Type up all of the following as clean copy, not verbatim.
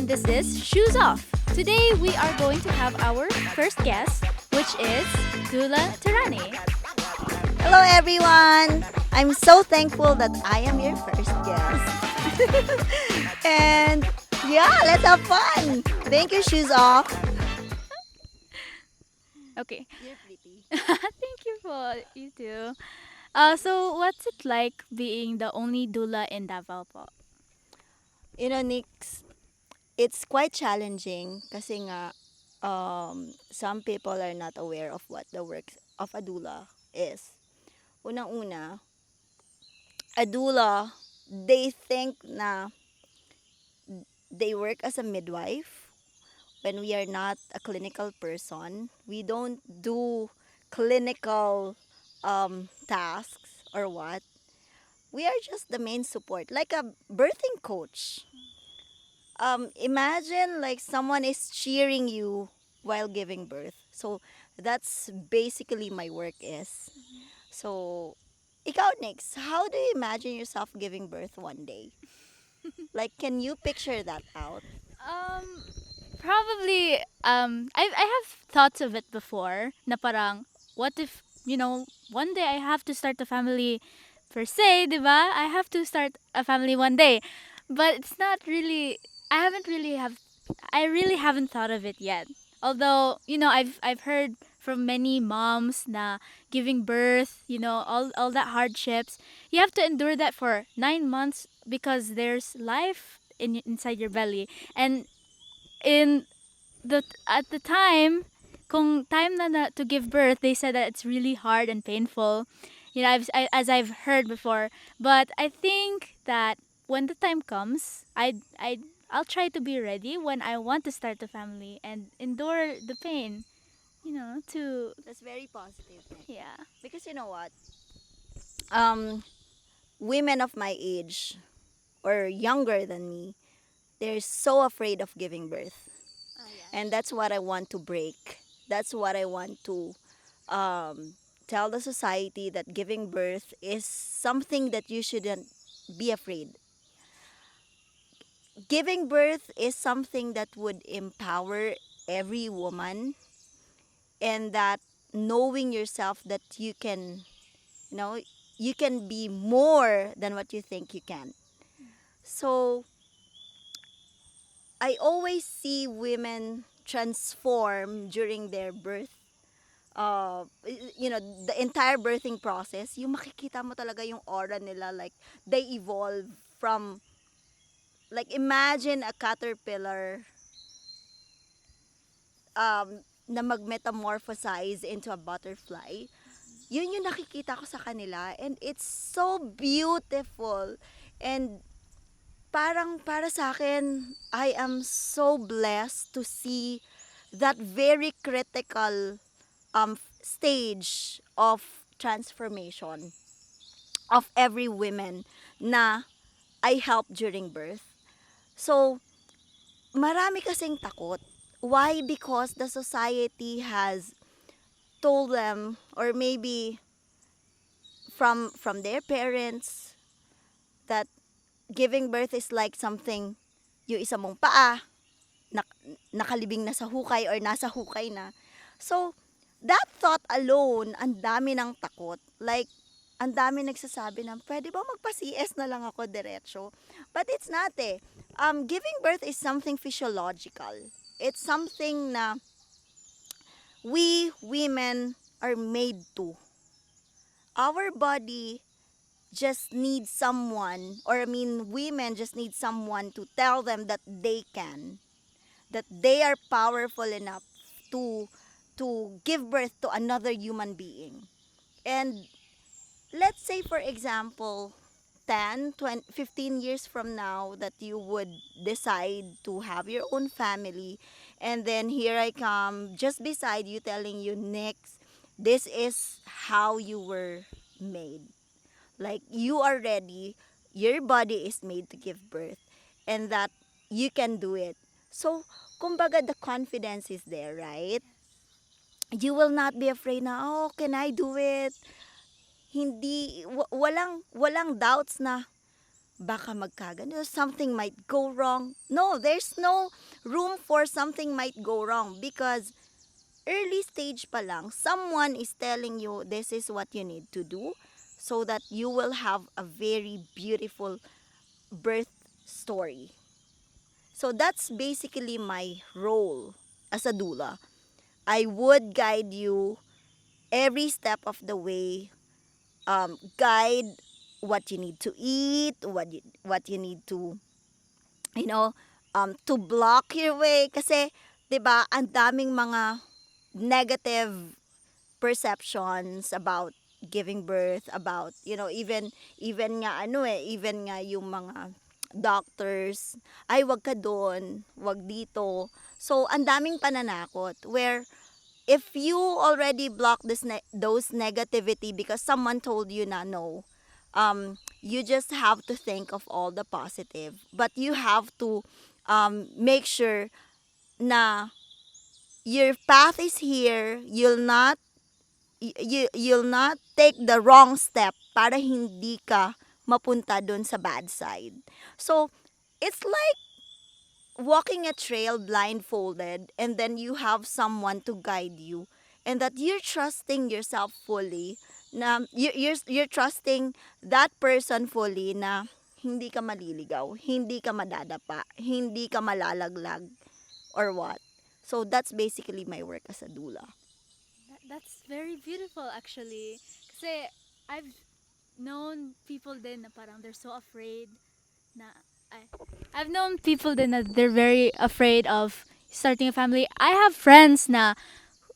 and this is Shoes Off. Today we are going to have our first guest, which is Doulatarani. Hello, everyone. I'm so thankful that I am your first guest. And yeah, let's have fun. Thank you, Shoes Off. Okay, You're pretty. thank you for you too. So what's it like being the only doula in Davao po? You know, Nix, it's quite challenging kasi nga some people are not aware of what the work of a doula is. Unang-una, a doula, they think na they work as a midwife when we are not a clinical person. We don't do clinical tasks or what. We are just the main support, like a birthing coach. Imagine like someone is cheering you while giving birth. So that's basically my work is. So, ikaw next, how do you imagine yourself giving birth one day? Like, can you picture that out? Um, Probably. I have thoughts of it before. Na parang, what if one day I have to start a family, per se, diba? I have to start a family one day, but it's not really. I haven't really have. I really haven't thought of it yet. Although I've heard from many moms na giving birth, all that hardships. You have to endure that for 9 months because there's life inside your belly, and in at the time, kung time na to give birth, they said that it's really hard and painful. As I've heard before. But I think that when the time comes, I'll try to be ready when I want to start a family and endure the pain. To That's very positive. yeah. Because you know what? Um, Women of my age or younger than me, they're so afraid of giving birth. And that's what I want to break. That's what I want to tell the society that giving birth is something that you shouldn't be afraid. Giving birth is something that would empower every woman, and that knowing yourself that you know, you can be more than what you think you can. So I always see women transform during their birth. The entire birthing process, yung makikita mo talaga yung aura nila, like they evolve from, like, imagine a caterpillar na mag-metamorphosize into a butterfly. Yun yung nakikita ko sa kanila, and it's so beautiful. And parang para sa akin, I am so blessed to see that very critical stage of transformation of every woman na I help during birth. So, marami kasing takot. Why? Because the society has told them, or maybe from their parents, that giving birth is like something, yung isa mong paa nakalibing na sa hukay or nasa hukay na. So, that thought alone, ang dami ng takot. Like, ang dami nagsasabi na, pwede ba magpa-CS na lang ako diretso? But it's not eh. Giving birth is something physiological. It's something na we women are made to. Our body just needs someone, or I mean, women just need someone to tell them that they can, that they are powerful enough to give birth to another human being. And let's say, for example, 10, 20, 15 years from now, that you would decide to have your own family, and then here I come just beside you telling you, next, this is how you were made. Like, you are ready, your body is made to give birth, and that you can do it. So, kumbaga, the confidence is there, right? You will not be afraid na, oh, can I do it? Hindi, walang doubts na, baka magkagano, something might go wrong. No, there's no room for something might go wrong because early stage pa lang, someone is telling you this is what you need to do so that you will have a very beautiful birth story. So that's basically my role as a doula. I would guide you every step of the way, guide what you need to eat, what you need to, you know, to block your way. Kasi, 'di ba, ang daming mga negative perceptions about giving birth, about, even nga even nga yung mga doctors, ay wag ka doon, wag dito. So, ang daming pananakot where if you already block those negativity because someone told you na no, you just have to think of all the positive. But you have to make sure na your path is here. You'll not take the wrong step para hindi ka mapunta doon sa bad side. So, it's like walking a trail blindfolded and then you have someone to guide you and that you're trusting yourself fully, na you're trusting that person fully na hindi ka maliligaw, hindi ka madadapa, hindi ka malalaglag or what. So that's basically my work as a doula. That's very beautiful actually. Kasi I've known people din na parang they're so afraid na I, I've known people din na they're very afraid of starting a family. I have friends na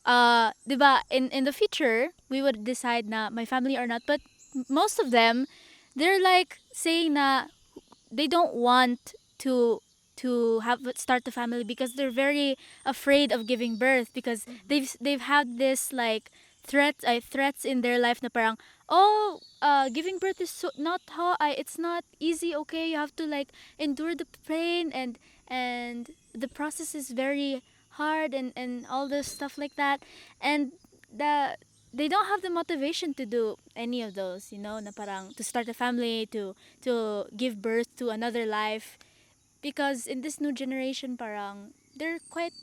'di ba, in the future, we would decide na my family or not, but most of them they're like saying na they don't want to have start a family because they're very afraid of giving birth because they've had this like threats in their life na parang oh giving birth is so not how it's not easy, okay, you have to like endure the pain and the process is very hard and all this stuff like that, and they don't have the motivation to do any of those, na parang to start a family, to give birth to another life, because in this new generation parang they're quite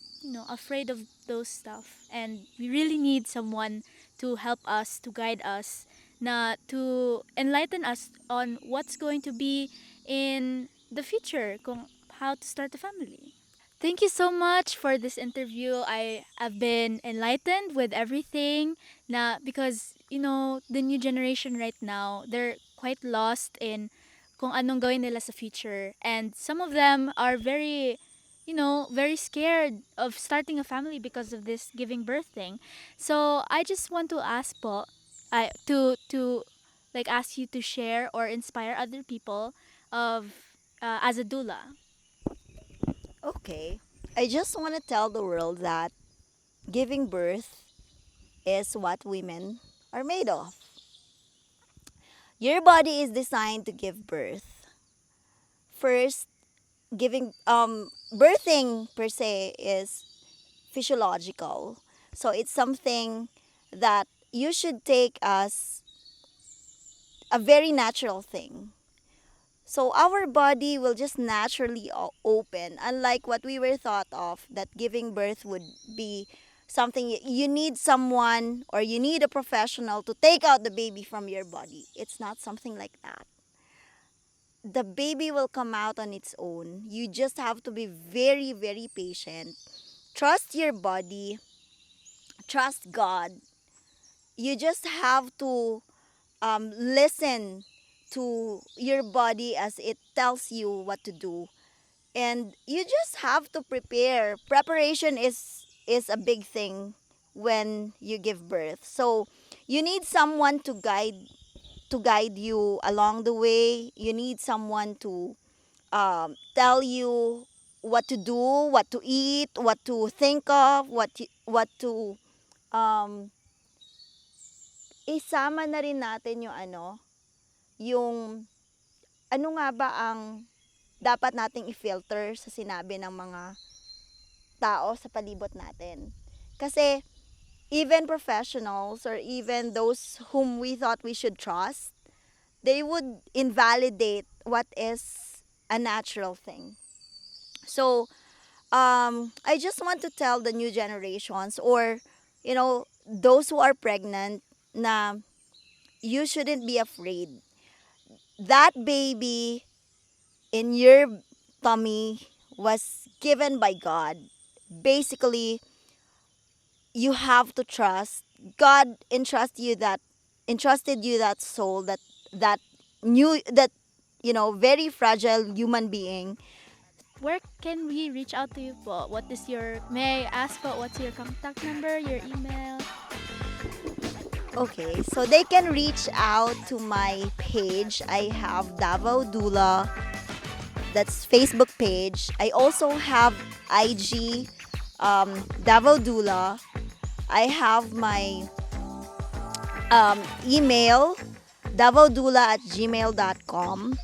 afraid of those stuff, and we really need someone to help us, to guide us, na to enlighten us on what's going to be in the future, kung how to start a family. Thank you so much for this interview. I've been enlightened with everything na because the new generation right now, they're quite lost in kung anong gawin nila sa future, and some of them are very very scared of starting a family because of this giving birth thing. So I just want to ask po to like ask you to share or inspire other people of as a doula. Okay. I just want to tell the world that giving birth is what women are made of. Your body is designed to give birth. First, giving birthing per se is physiological. So it's something that you should take as a very natural thing. So our body will just naturally open, unlike what we were thought of that giving birth would be something you need someone or you need a professional to take out the baby from your body. It's not something like that. The baby will come out on its own. You just have to be very, very patient. Trust your body, trust God. You just have to listen to your body as it tells you what to do, and you just have to prepare. Preparation is a big thing when you give birth. So you need someone to guide you along the way. You need someone to tell you what to do, what to eat, what to think of, what to um, isama na rin natin yung yung ano nga ba ang dapat nating i-filter sa sinabi ng mga tao sa palibot natin. Kasi even professionals or even those whom we thought we should trust, they would invalidate what is a natural thing. So I just want to tell the new generations, or those who are pregnant, na you shouldn't be afraid. That baby in your tummy was given by God. Basically, you have to trust. God entrusted you that soul, that new that very fragile human being. Where can we reach out to you po? May I ask po, what's your contact number, your email? Okay, so they can reach out to my page. I have Davao Doula. That's Facebook page. I also have IG, Davao Doula. I have my email, davaodula@gmail.com.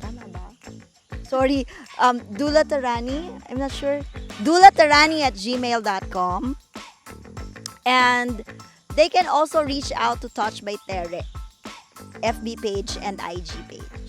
Tama ba? Sorry, doulatarani. I'm not sure. doulatarani@gmail.com. And they can also reach out to Touch by Tere, FB page and IG page.